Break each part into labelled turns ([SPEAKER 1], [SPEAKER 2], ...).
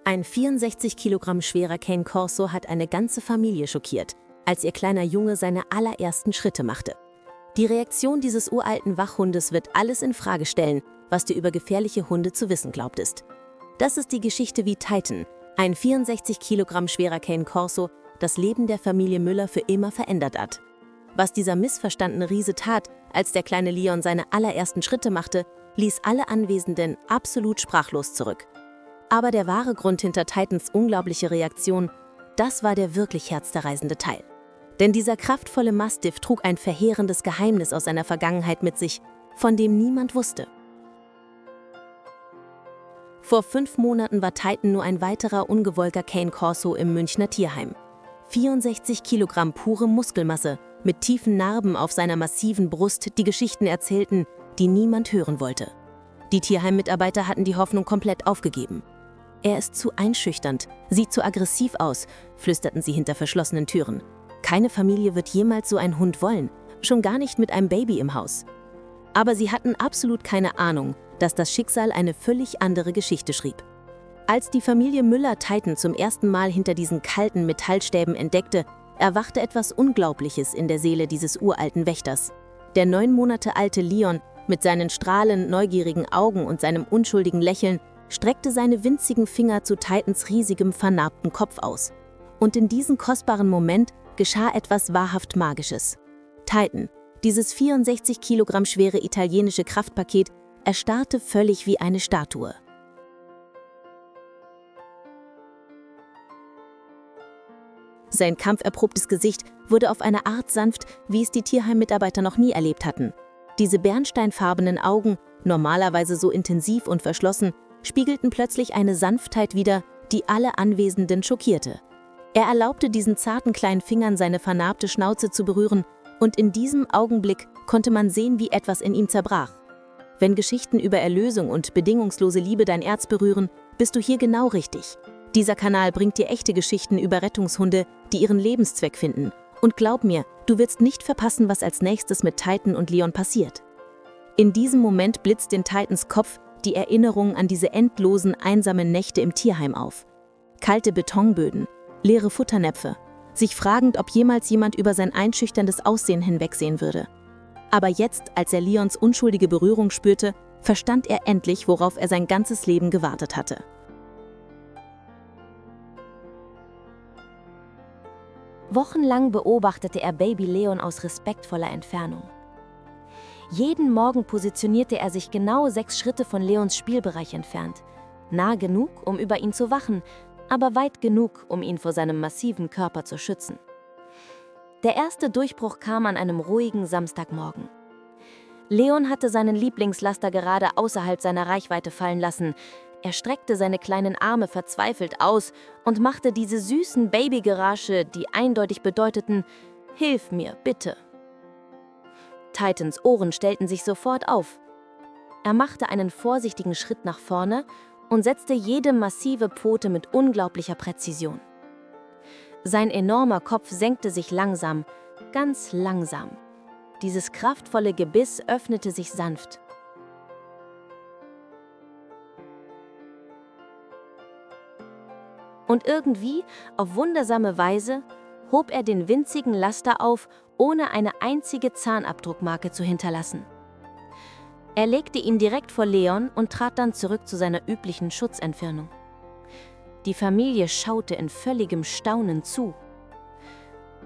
[SPEAKER 1] Ein 64 Kilogramm schwerer Cane Corso hat eine ganze Familie schockiert, als ihr kleiner Junge seine allerersten Schritte machte. Die Reaktion dieses uralten Wachhundes wird alles in Frage stellen, was du über gefährliche Hunde zu wissen glaubtest. Das ist die Geschichte, wie Titan, ein 64 Kilogramm schwerer Cane Corso, das Leben der Familie Müller für immer verändert hat. Was dieser missverstandene Riese tat, als der kleine Leon seine allerersten Schritte machte, ließ alle Anwesenden absolut sprachlos zurück. Aber der wahre Grund hinter Titans unglaubliche Reaktion, das war der wirklich herzzerreißende Teil. Denn dieser kraftvolle Mastiff trug ein verheerendes Geheimnis aus seiner Vergangenheit mit sich, von dem niemand wusste. Vor 5 Monaten war Titan nur ein weiterer ungewollter Cane Corso im Münchner Tierheim. 64 Kilogramm pure Muskelmasse, mit tiefen Narben auf seiner massiven Brust, die Geschichten erzählten, die niemand hören wollte. Die Tierheim-Mitarbeiter hatten die Hoffnung komplett aufgegeben. Er ist zu einschüchternd, sieht zu aggressiv aus, flüsterten sie hinter verschlossenen Türen. Keine Familie wird jemals so einen Hund wollen, schon gar nicht mit einem Baby im Haus. Aber sie hatten absolut keine Ahnung, dass das Schicksal eine völlig andere Geschichte schrieb. Als die Familie Müller Titan zum ersten Mal hinter diesen kalten Metallstäben entdeckte, erwachte etwas Unglaubliches in der Seele dieses uralten Wächters. Der 9 Monate alte Leon mit seinen strahlend neugierigen Augen und seinem unschuldigen Lächeln streckte seine winzigen Finger zu Titans riesigem, vernarbten Kopf aus. Und in diesem kostbaren Moment geschah etwas wahrhaft Magisches. Titan, dieses 64 Kilogramm schwere italienische Kraftpaket, erstarrte völlig wie eine Statue. Sein kampferprobtes Gesicht wurde auf eine Art sanft, wie es die Tierheim-Mitarbeiter noch nie erlebt hatten. Diese bernsteinfarbenen Augen, normalerweise so intensiv und verschlossen, spiegelten plötzlich eine Sanftheit wider, die alle Anwesenden schockierte. Er erlaubte diesen zarten kleinen Fingern seine vernarbte Schnauze zu berühren, und in diesem Augenblick konnte man sehen, wie etwas in ihm zerbrach. Wenn Geschichten über Erlösung und bedingungslose Liebe dein Herz berühren, bist du hier genau richtig. Dieser Kanal bringt dir echte Geschichten über Rettungshunde, die ihren Lebenszweck finden. Und glaub mir, du willst nicht verpassen, was als nächstes mit Titan und Leon passiert. In diesem Moment blitzt in Titans Kopf die Erinnerung an diese endlosen, einsamen Nächte im Tierheim auf. Kalte Betonböden, leere Futternäpfe, sich fragend, ob jemals jemand über sein einschüchterndes Aussehen hinwegsehen würde. Aber jetzt, als er Leons unschuldige Berührung spürte, verstand er endlich, worauf er sein ganzes Leben gewartet hatte.
[SPEAKER 2] Wochenlang beobachtete er Baby Leon aus respektvoller Entfernung. Jeden Morgen positionierte er sich genau 6 Schritte von Leons Spielbereich entfernt. Nah genug, um über ihn zu wachen, aber weit genug, um ihn vor seinem massiven Körper zu schützen. Der erste Durchbruch kam an einem ruhigen Samstagmorgen. Leon hatte seinen Lieblingslaster gerade außerhalb seiner Reichweite fallen lassen. Er streckte seine kleinen Arme verzweifelt aus und machte diese süßen Babygeratsche, die eindeutig bedeuteten: »Hilf mir, bitte!« Titans Ohren stellten sich sofort auf. Er machte einen vorsichtigen Schritt nach vorne und setzte jede massive Pfote mit unglaublicher Präzision. Sein enormer Kopf senkte sich langsam, ganz langsam. Dieses kraftvolle Gebiss öffnete sich sanft. Und irgendwie, auf wundersame Weise, hob er den winzigen Laster auf, ohne eine einzige Zahnabdruckmarke zu hinterlassen. Er legte ihn direkt vor Leon und trat dann zurück zu seiner üblichen Schutzentfernung. Die Familie schaute in völligem Staunen zu.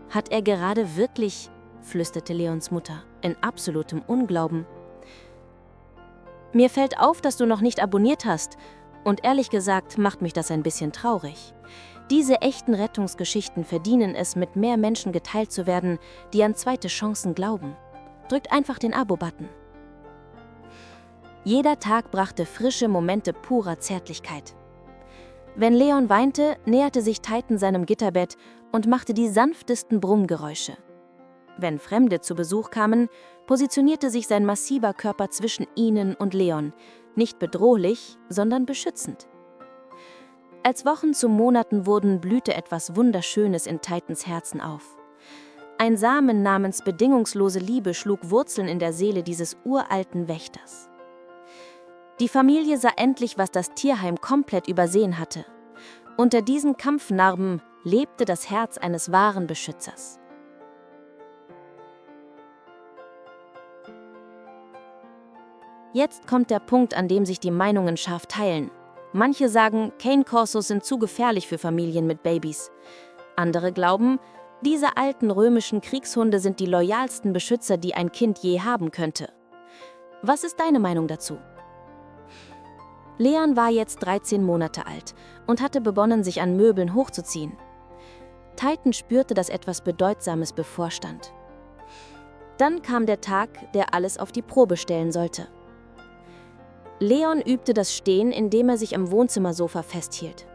[SPEAKER 2] »Hat er gerade wirklich«, flüsterte Leons Mutter, in absolutem Unglauben. »Mir fällt auf, dass du noch nicht abonniert hast. Und ehrlich gesagt macht mich das ein bisschen traurig. Diese echten Rettungsgeschichten verdienen es, mit mehr Menschen geteilt zu werden, die an zweite Chancen glauben. Drückt einfach den Abo-Button.« Jeder Tag brachte frische Momente purer Zärtlichkeit. Wenn Leon weinte, näherte sich Titan seinem Gitterbett und machte die sanftesten Brummgeräusche. Wenn Fremde zu Besuch kamen, positionierte sich sein massiver Körper zwischen ihnen und Leon, nicht bedrohlich, sondern beschützend. Als Wochen zu Monaten wurden, blühte etwas Wunderschönes in Titans Herzen auf. Ein Samen namens bedingungslose Liebe schlug Wurzeln in der Seele dieses uralten Wächters. Die Familie sah endlich, was das Tierheim komplett übersehen hatte. Unter diesen Kampfnarben lebte das Herz eines wahren Beschützers. Jetzt kommt der Punkt, an dem sich die Meinungen scharf teilen. Manche sagen, Cane Corsos sind zu gefährlich für Familien mit Babys. Andere glauben, diese alten römischen Kriegshunde sind die loyalsten Beschützer, die ein Kind je haben könnte. Was ist deine Meinung dazu? Leon war jetzt 13 Monate alt und hatte begonnen, sich an Möbeln hochzuziehen. Titan spürte, dass etwas Bedeutsames bevorstand. Dann kam der Tag, der alles auf die Probe stellen sollte. Leon übte das Stehen, indem er sich am Wohnzimmersofa festhielt.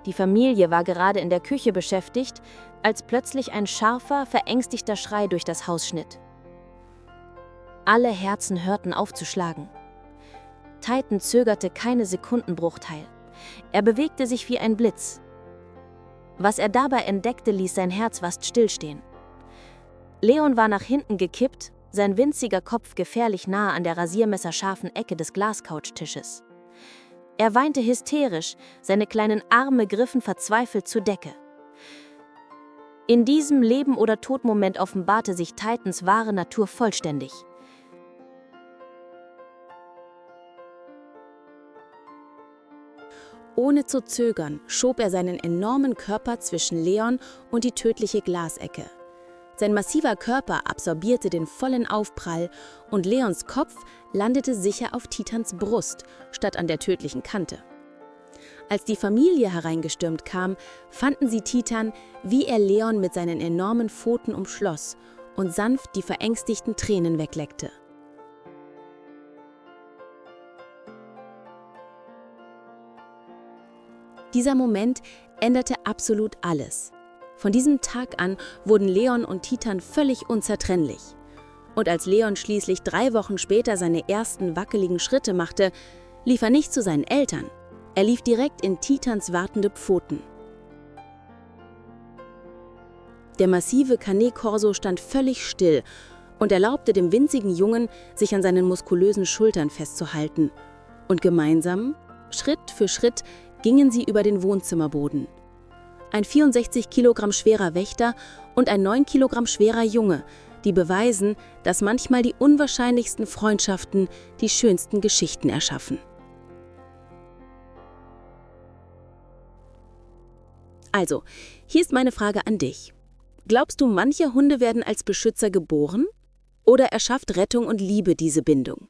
[SPEAKER 2] Die Familie war gerade in der Küche beschäftigt, als plötzlich ein scharfer, verängstigter Schrei durch das Haus schnitt. Alle Herzen hörten auf zu schlagen. Titan zögerte keine Sekundenbruchteil. Er bewegte sich wie ein Blitz. Was er dabei entdeckte, ließ sein Herz fast stillstehen. Leon war nach hinten gekippt, sein winziger Kopf gefährlich nah an der rasiermesserscharfen Ecke des Glascouchtisches. Er weinte hysterisch, seine kleinen Arme griffen verzweifelt zur Decke. In diesem Leben- oder Tod-Moment offenbarte sich Titans wahre Natur vollständig.
[SPEAKER 1] Ohne zu zögern schob er seinen enormen Körper zwischen Leon und die tödliche Glasecke. Sein massiver Körper absorbierte den vollen Aufprall und Leons Kopf landete sicher auf Titans Brust, statt an der tödlichen Kante. Als die Familie hereingestürmt kam, fanden sie Titan, wie er Leon mit seinen enormen Pfoten umschloss und sanft die verängstigten Tränen wegleckte. Dieser Moment änderte absolut alles. Von diesem Tag an wurden Leon und Titan völlig unzertrennlich. Und als Leon schließlich 3 Wochen später seine ersten wackeligen Schritte machte, lief er nicht zu seinen Eltern. Er lief direkt in Titans wartende Pfoten. Der massive Cane Corso stand völlig still und erlaubte dem winzigen Jungen, sich an seinen muskulösen Schultern festzuhalten. Und gemeinsam, Schritt für Schritt, gingen sie über den Wohnzimmerboden. Ein 64 Kilogramm schwerer Wächter und ein 9 Kilogramm schwerer Junge, die beweisen, dass manchmal die unwahrscheinlichsten Freundschaften die schönsten Geschichten erschaffen. Also, hier ist meine Frage an dich. Glaubst du, manche Hunde werden als Beschützer geboren? Oder erschafft Rettung und Liebe diese Bindung?